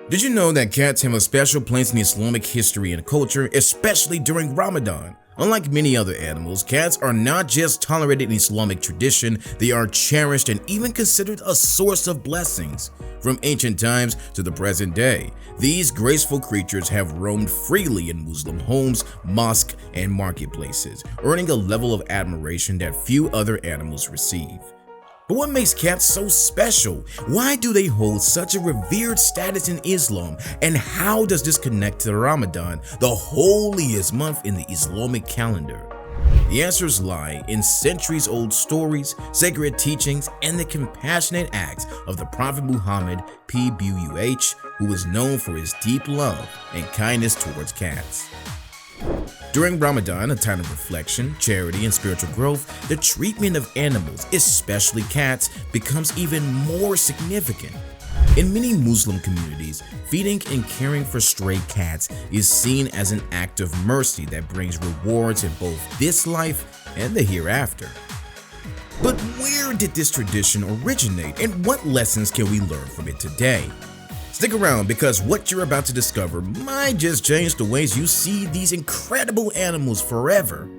Did you know that cats have a special place in Islamic history and culture, especially during Ramadan? Unlike many other animals, cats are not just tolerated in Islamic tradition, they are cherished and even considered a source of blessings. From ancient times to the present day, these graceful creatures have roamed freely in Muslim homes, mosques, and marketplaces, earning a level of admiration that few other animals receive. But what makes cats so special? Why do they hold such a revered status in Islam? And how does this connect to Ramadan, the holiest month in the Islamic calendar? The answers lie in centuries-old stories, sacred teachings, and the compassionate acts of the Prophet Muhammad, peace be upon him, who is known for his deep love and kindness towards cats. During Ramadan, a time of reflection, charity, and spiritual growth, the treatment of animals, especially cats, becomes even more significant. In many Muslim communities, feeding and caring for stray cats is seen as an act of mercy that brings rewards in both this life and the hereafter. But where did this tradition originate, and what lessons can we learn from it today? Stick around, because what you're about to discover might just change the ways you see these incredible animals forever.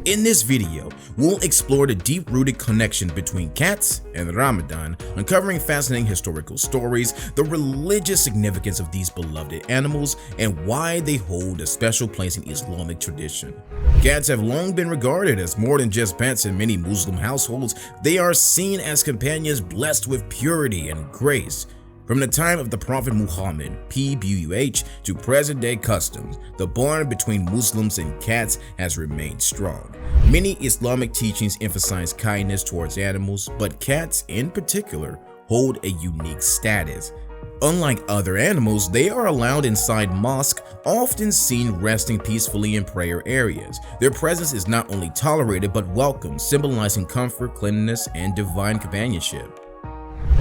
In this video, we'll explore the deep-rooted connection between cats and Ramadan, uncovering fascinating historical stories, the religious significance of these beloved animals, and why they hold a special place in Islamic tradition. Cats have long been regarded as more than just pets in many Muslim households. They are seen as companions blessed with purity and grace. From the time of the Prophet Muhammad, peace be upon him, to present-day customs, the bond between Muslims and cats has remained strong. Many Islamic teachings emphasize kindness towards animals, but cats in particular hold a unique status. Unlike other animals, they are allowed inside mosques, often seen resting peacefully in prayer areas. Their presence is not only tolerated but welcomed, symbolizing comfort, cleanliness, and divine companionship.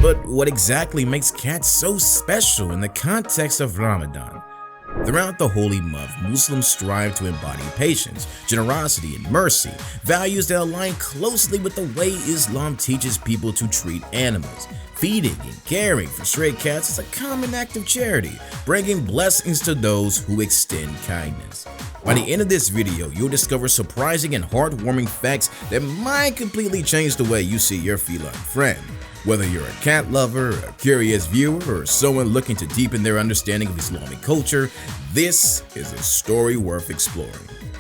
But what exactly makes cats so special in the context of Ramadan? Throughout the holy month, Muslims strive to embody patience, generosity, and mercy, values that align closely with the way Islam teaches people to treat animals. Feeding and caring for stray cats is a common act of charity, bringing blessings to those who extend kindness. By the end of this video, you'll discover surprising and heartwarming facts that might completely change the way you see your feline friend. Whether you're a cat lover, a curious viewer, or someone looking to deepen their understanding of Islamic culture, this is a story worth exploring.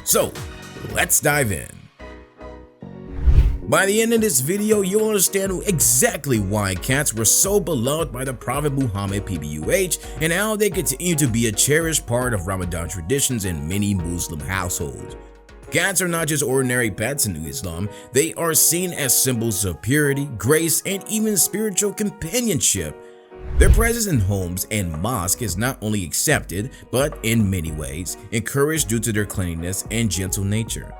So, let's dive in. By the end of this video, you'll understand exactly why cats were so beloved by the Prophet Muhammad, peace be upon him, and how they continue to be a cherished part of Ramadan traditions in many Muslim households. Cats are not just ordinary pets in Islam, they are seen as symbols of purity, grace, and even spiritual companionship. Their presence in homes and mosques is not only accepted, but in many ways, encouraged due to their cleanliness and gentle nature.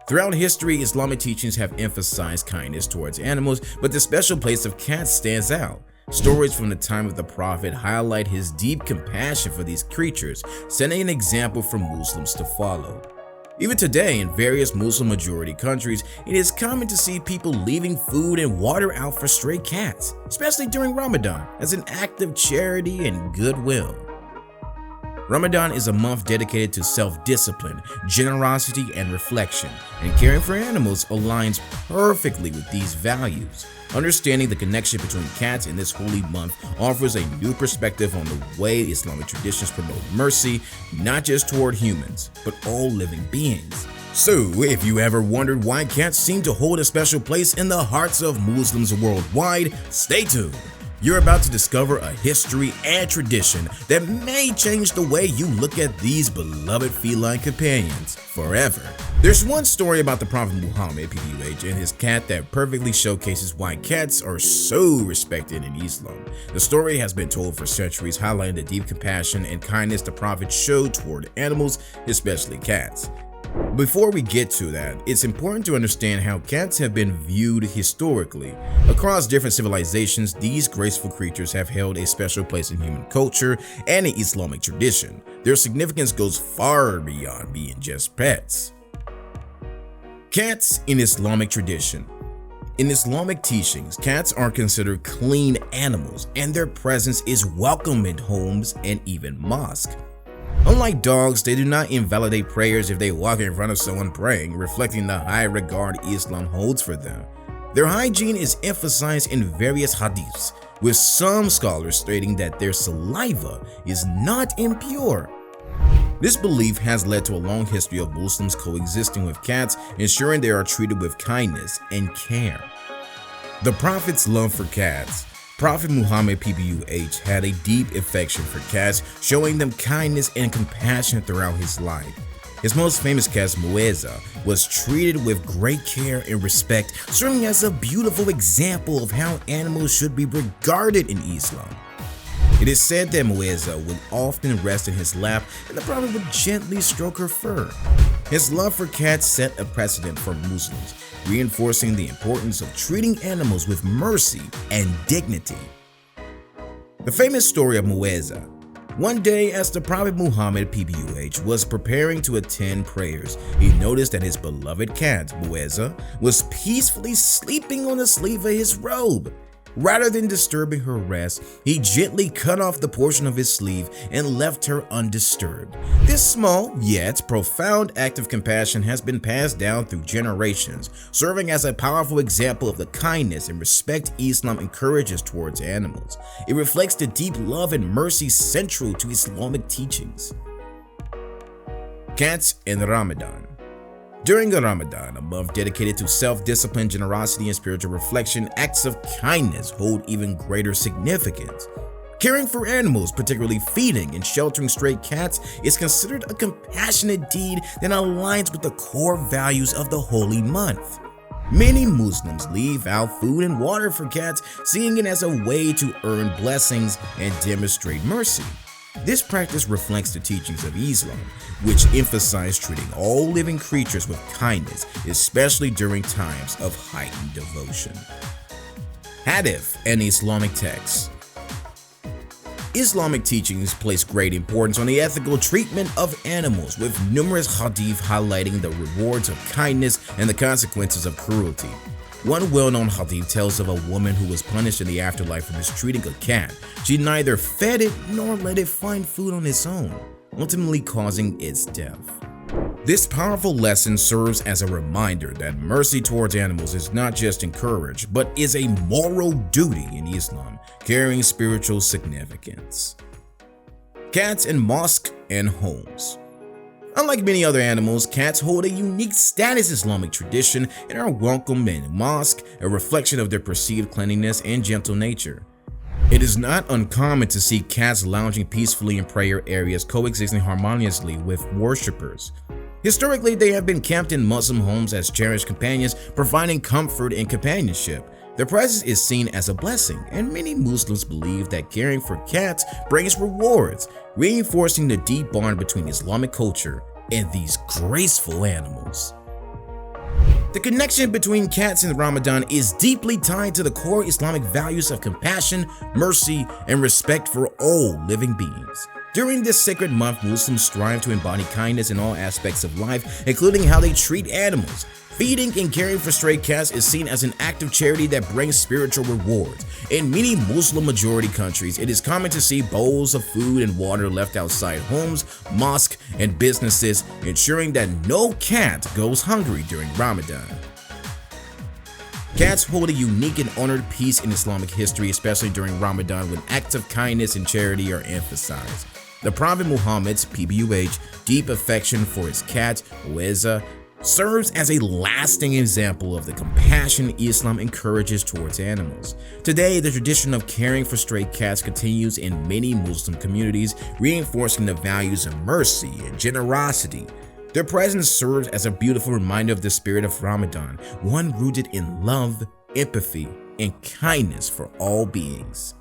Throughout history, Islamic teachings have emphasized kindness towards animals, but the special place of cats stands out. Stories from the time of the Prophet highlight his deep compassion for these creatures, setting an example for Muslims to follow. Even today, in various Muslim-majority countries, it is common to see people leaving food and water out for stray cats, especially during Ramadan, as an act of charity and goodwill. Ramadan is a month dedicated to self-discipline, generosity, and reflection, and caring for animals aligns perfectly with these values. Understanding the connection between cats in this holy month offers a new perspective on the way Islamic traditions promote mercy, not just toward humans, but all living beings. So, if you ever wondered why cats seem to hold a special place in the hearts of Muslims worldwide, stay tuned. You're about to discover a history and tradition that may change the way you look at these beloved feline companions forever. There's one story about the Prophet Muhammad, peace be upon him, and his cat that perfectly showcases why cats are so respected in Islam. The story has been told for centuries, highlighting the deep compassion and kindness the Prophet showed toward animals, especially cats. Before we get to that, it's important to understand how cats have been viewed historically. Across different civilizations, these graceful creatures have held a special place in human culture and in Islamic tradition. Their significance goes far beyond being just pets. Cats in Islamic tradition. In Islamic teachings, cats are considered clean animals and their presence is welcome in homes and even mosques. Unlike dogs, they do not invalidate prayers if they walk in front of someone praying, reflecting the high regard Islam holds for them. Their hygiene is emphasized in various hadiths, with some scholars stating that their saliva is not impure. This belief has led to a long history of Muslims coexisting with cats, ensuring they are treated with kindness and care. The Prophet's love for cats. Prophet Muhammad PBUH had a deep affection for cats, showing them kindness and compassion throughout his life. His most famous cat, Mueza, was treated with great care and respect, serving as a beautiful example of how animals should be regarded in Islam. It is said that Mueza would often rest in his lap and the Prophet would gently stroke her fur. His love for cats set a precedent for Muslims, reinforcing the importance of treating animals with mercy and dignity. The famous story of Mueza. One day, as the Prophet Muhammad PBUH was preparing to attend prayers, he noticed that his beloved cat, Mueza, was peacefully sleeping on the sleeve of his robe. Rather than disturbing her rest, he gently cut off the portion of his sleeve and left her undisturbed. This small yet profound act of compassion has been passed down through generations, serving as a powerful example of the kindness and respect Islam encourages towards animals. It reflects the deep love and mercy central to Islamic teachings. Cats and Ramadan. During Ramadan, a month dedicated to self-discipline, generosity, and spiritual reflection, acts of kindness hold even greater significance. Caring for animals, particularly feeding and sheltering stray cats, is considered a compassionate deed that aligns with the core values of the holy month. Many Muslims leave out food and water for cats, seeing it as a way to earn blessings and demonstrate mercy. This practice reflects the teachings of Islam, which emphasize treating all living creatures with kindness, especially during times of heightened devotion. Hadith and Islamic texts. Islamic teachings place great importance on the ethical treatment of animals, with numerous hadith highlighting the rewards of kindness and the consequences of cruelty. One well-known hadith tells of a woman who was punished in the afterlife for mistreating a cat. She neither fed it nor let it find food on its own, ultimately causing its death. This powerful lesson serves as a reminder that mercy towards animals is not just encouraged, but is a moral duty in Islam, carrying spiritual significance. Cats in mosques and homes. Unlike many other animals, cats hold a unique status in Islamic tradition and are welcome in mosques, a reflection of their perceived cleanliness and gentle nature. It is not uncommon to see cats lounging peacefully in prayer areas, coexisting harmoniously with worshippers. Historically, they have been kept in Muslim homes as cherished companions, providing comfort and companionship. Their presence is seen as a blessing, and many Muslims believe that caring for cats brings rewards, reinforcing the deep bond between Islamic culture and these graceful animals. The connection between cats and Ramadan is deeply tied to the core Islamic values of compassion, mercy, and respect for all living beings. During this sacred month, Muslims strive to embody kindness in all aspects of life, including how they treat animals. Feeding and caring for stray cats is seen as an act of charity that brings spiritual rewards. In many Muslim-majority countries, it is common to see bowls of food and water left outside homes, mosques, and businesses, ensuring that no cat goes hungry during Ramadan. Cats hold a unique and honored place in Islamic history, especially during Ramadan when acts of kindness and charity are emphasized. The Prophet Muhammad's PBUH deep affection for his cat, Mueza, serves as a lasting example of the compassion Islam encourages towards animals. Today, the tradition of caring for stray cats continues in many Muslim communities, reinforcing the values of mercy and generosity. Their presence serves as a beautiful reminder of the spirit of Ramadan, one rooted in love, empathy, and kindness for all beings.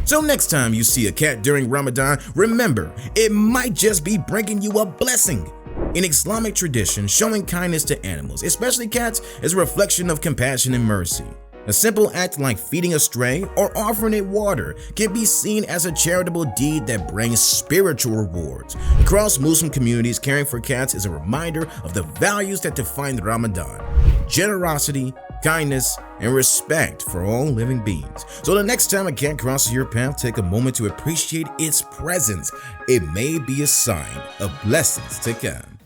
So next time you see a cat during Ramadan, remember, it might just be bringing you a blessing. In Islamic tradition, showing kindness to animals, especially cats, is a reflection of compassion and mercy. A simple act like feeding a stray or offering it water can be seen as a charitable deed that brings spiritual rewards. Across Muslim communities, caring for cats is a reminder of the values that define Ramadan: generosity, kindness, and respect for all living beings. So the next time a cat crosses your path, take a moment to appreciate its presence. It may be a sign of blessings to come.